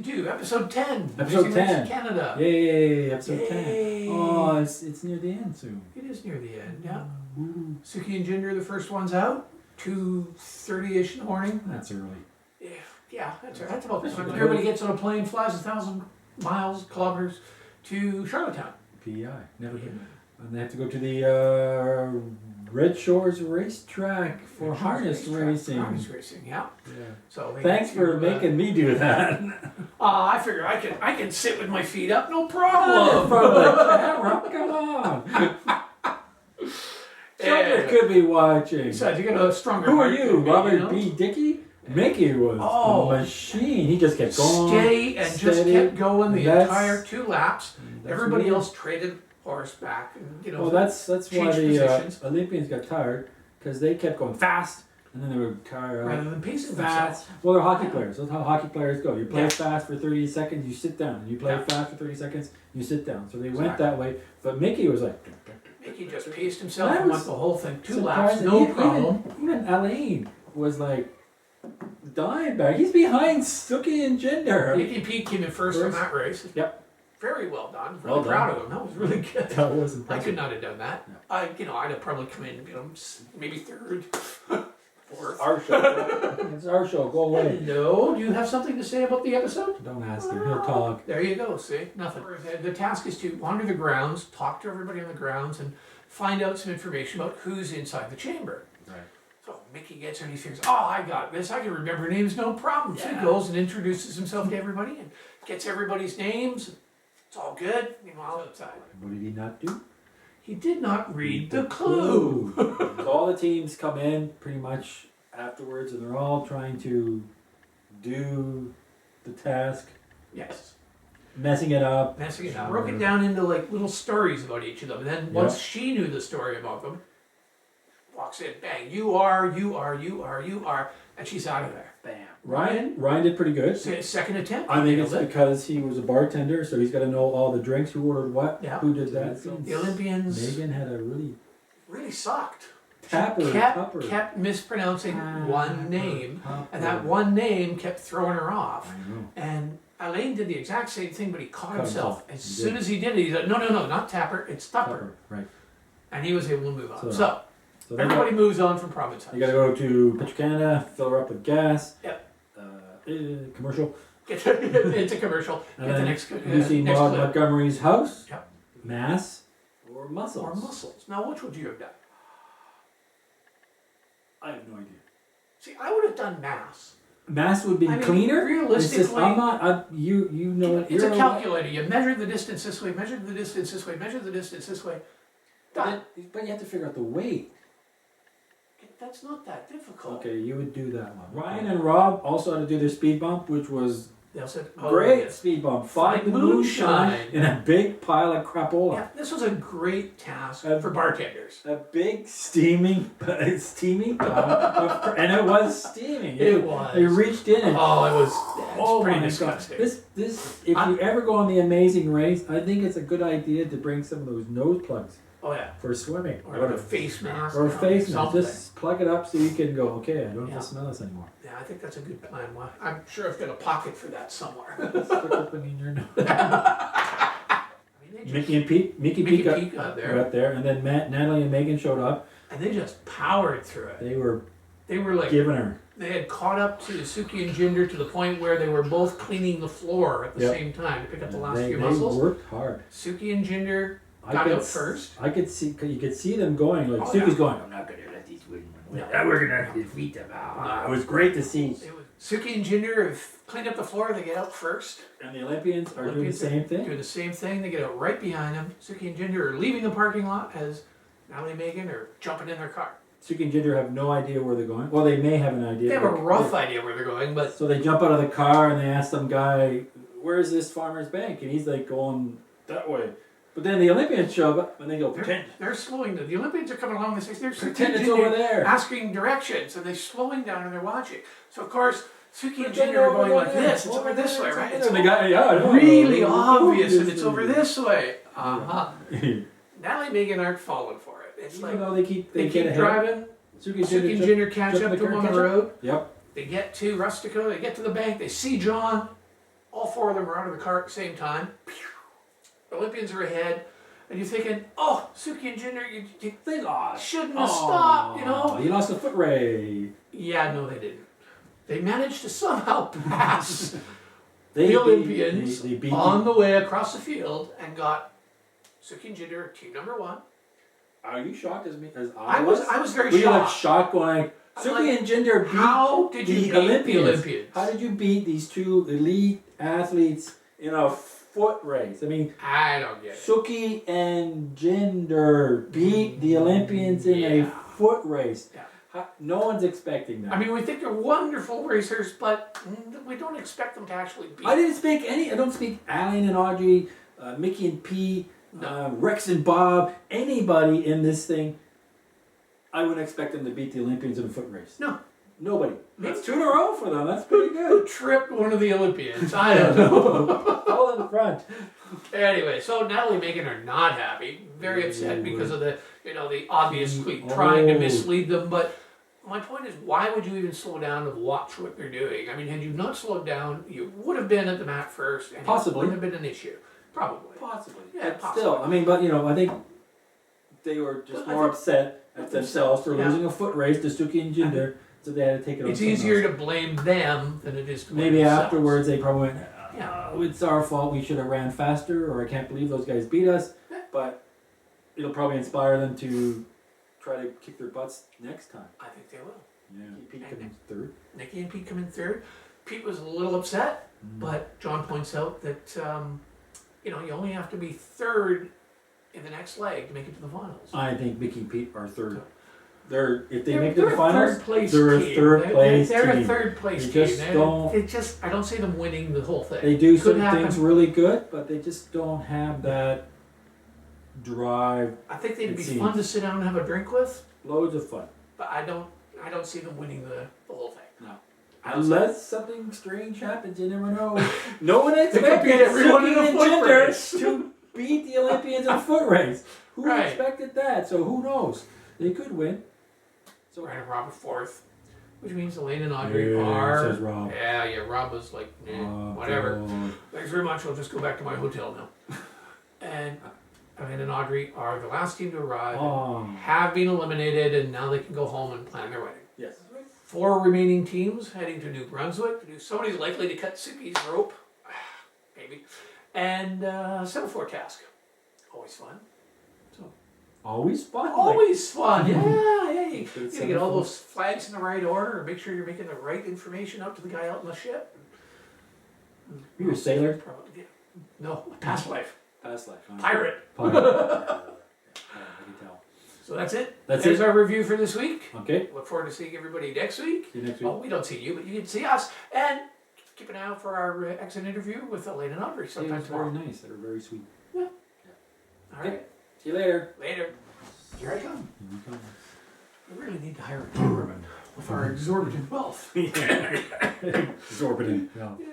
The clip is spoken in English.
Season 2, Episode 10. Episode 10. Canada. Yay, episode Yay. 10. Oh, it's near the end soon. It is near the end, yeah. Ooh. Suki and Ginger, the first one's out. 2:30ish in the morning. That's early. Yeah, that's about the time. Everybody gets on a plane, flies 1,000 kilometers to Charlottetown. PEI, never been. And they have to go to the Red Shores racetrack for harness racing. Harness racing, yeah. So thanks for making me do that. I figure I can sit with my feet up, no problem. From the camera, come on. Children could be watching. Besides, you got a stronger. Who are you, Robert B. Dickey? Mickey was a machine. He just kept going. Just kept going the entire 2 laps. Everybody else traded horseback, and well, that's why the Olympians got tired, because they kept going fast, and then they would tire rather than pacing fast. themselves. Well, they're hockey players. That's how hockey players go. You play fast for 30 seconds, you sit down. You play fast for 30 seconds, you sit down. So they went that way. But Mickey was like. Mickey just paced himself and went the whole thing 2 laps, no problem. Even Alain was like dying back. He's behind Suki and Ginger. Mickey Pete came in first on that race. Yep. Very well done. Really proud of him. That was really good. That was impressive. I could not have done that. No. I'd have probably come in and get him maybe 3rd, 4th. Our show. It's our show. Go away. No. Do you have something to say about the episode? Don't ask him. He'll talk. There you go. See? Nothing. The task is to wander the grounds, talk to everybody on the grounds, and find out some information about who's inside the chamber. Right. So Mickey gets there and he figures, I got this. I can remember names, no problem. So he goes and introduces himself to everybody and gets everybody's names. It's all good. Meanwhile, outside. What did he not do? He did not read the clue. So all the teams come in pretty much afterwards, and they're all trying to do the task. Yes. Messing it up. Broke it down into like little stories about each of them. And then once she knew the story about them, walks in, bang, you are, and she's out of there. Bam. Ryan did pretty good. Second attempt. I think it's because he was a bartender, so he's got to know all the drinks, who ordered what, who did that. The Olympians. Megan had a really sucked. Tupper. Kept mispronouncing one name, and that one name kept throwing her off. I know. And Alain did the exact same thing, but he caught himself. As soon as he did it, he said, no, not Tapper, it's Tupper. Right. And he was able to move on. So everybody moves on from Province House. You got to go to Petro Canada, fill her up with gas. Yep. Commercial. It's a commercial. Get the next you see Maud Montgomery's house. Yep. Mass or muscles. Now, which would you have done? I have no idea. See, I would have done mass. Mass would be cleaner. Realistically, I'm not. You know. It's a calculator. You measure the distance this way. Measure the distance this way. Measure the distance this way. Done. But you have to figure out the weight. That's not that difficult. Okay, you would do that one. Ryan and Rob also had to do their speed bump, which was great speed bump. Find the moonshine in a big pile of crapola. Yeah, this was a great task for bartenders. A big steaming pile, and it was steaming. It was. They reached in and it was pretty disgusting. This if you ever go on the Amazing Race, I think it's a good idea to bring some of those nose plugs. Oh yeah. For swimming. Or a face mask. Or a face mask. Just plug it up so you can go, okay, I don't have to smell this anymore. Yeah, I think that's a good plan. Well, I'm sure I've got a pocket for that somewhere. Stick opening your nose. Mickey and Pete. Mickey Pete got there. And then Natalie and Megan showed up. And they just powered through it. They were like giving her. They had caught up to Suki and Ginger to the point where they were both cleaning the floor at the same time to pick up the last few muscles. They worked hard. Suki and Ginger got out first. You could see them going. Like Suki's going, I'm not going to let these women win. We're going to have to defeat them. It was great to see. Suki and Ginger have cleaned up the floor. They get out first. And the Olympians are doing the same thing. Doing the same thing. They get out right behind them. Suki and Ginger are leaving the parking lot as Natalie and Megan are jumping in their car. Suki and Ginger have no idea where they're going. Well, they may have an idea. They have a rough idea where they're going, but... So they jump out of the car and they ask some guy, where's this farmer's bank? And he's like going that way. But then the Olympians show up and they go, pretend. They're slowing down. The Olympians are coming along and they're pretend it's over there. Asking directions, and they're slowing down and they're watching. So, of course, Suki and Ginger are going like this. It's over this way, right? It's really obvious, and it's over this way. Natalie and Megan aren't falling for it. It's even though they keep driving. Suki and Ginger catch up to them on the road. Yep. They get to Rustico. They get to the bank. They see John. all 4 of them are out of the car at the same time. Olympians are ahead. And you're thinking, oh, Suki and Jinder, They lost. shouldn't have stopped, you know? You lost a foot race. Yeah, no, they didn't. They managed to somehow pass They the Olympians they beat on the way across the field and got Suki and Jinder, team number 1. Are you shocked as me as I was very Were you like shocked. shocked going, I'm Suki like, and Jinder beat how did you beat the Olympians? How did you beat these 2 elite athletes in a foot race? I mean, I don't get it. Suki and Jinder beat the Olympians in a foot race. Yeah. No one's expecting that. I mean, we think they're wonderful racers, but we don't expect them to actually beat. I don't speak Alan and Audrey, Mickey and P, Rex and Bob, anybody in this thing. I wouldn't expect them to beat the Olympians in a foot race. No. Nobody. That's 2 in a row for them. That's pretty Who good. tripped one of the Olympians? I don't know. All in the front. Anyway, so Natalie and Megan are not happy, very upset because of the obviously trying to mislead them. But my point is, why would you even slow down to watch what they're doing? I mean, had you not slowed down, you would have been at the mat first, and Possibly. it wouldn't have been an issue. Probably. Possibly. Yeah, But possibly. still, I mean, but I think they were just more upset at themselves for losing a foot race to Suki and Jinder, so they had to take it on. It's easier to blame them than it is to blame Maybe themselves. afterwards they probably went, Yeah. it's our fault, we should have ran faster, or I can't believe those guys beat us. But it'll probably inspire them to try to kick their butts next time. I think they will. Yeah. Pete comes third. Nikki and Pete come in third. Pete was a little upset, but John points out that you only have to be third in the next leg to make it to the finals. I think Mickey and Pete are third. If they They're make it to the finals, third place they're a team. third place They're team. a third place They team. just don't- I don't see them winning the whole thing. They do Could some happen. things really good, but they just don't have that drive. I think they'd It be seems. fun to sit down and have a drink with, Loads of fun. but I don't see them winning the whole thing. No. I don't see Unless something strange happens, you never know. No one could expected beat everyone in a Suki and foot Jinder race. to beat the Olympians in a foot race. Who Right. expected that? So who knows? They could win. So we're gonna have Robert fourth, which means Elaine and Audrey Yeah, are. says Rob. Yeah, Rob was like, whatever. God. Thanks very much. I'll just go back to my hotel now. And Elaine and Audrey are the last team to arrive. Oh. Have been eliminated, and now they can go home and plan their wedding. Yes. 4 remaining teams heading to New Brunswick. Somebody's likely to cut Suki's rope, maybe, and semaphore task. Always fun. Always fun. Always fun. Yeah. You Good gotta get all semaphore. those flags in the right order, and make sure you're making the right information out to the guy out in the ship. You're a sailor? Probably. Yeah. No, past life. Past life. Huh? Pirate. Pirate. Yeah, I can tell. So that's it. That's There's it. our review for this week. Okay. Look forward to seeing everybody next week. See you next week. Oh, we don't see you, but you can see us. And keep an eye out for our exit interview with Elaine and Audrey It sometime was tomorrow. very nice. They were very sweet. All right. See you later. Later. Here I come. Here we come. We really need to hire a cameraman with our exorbitant wealth. Exorbitant. Yeah. Yeah.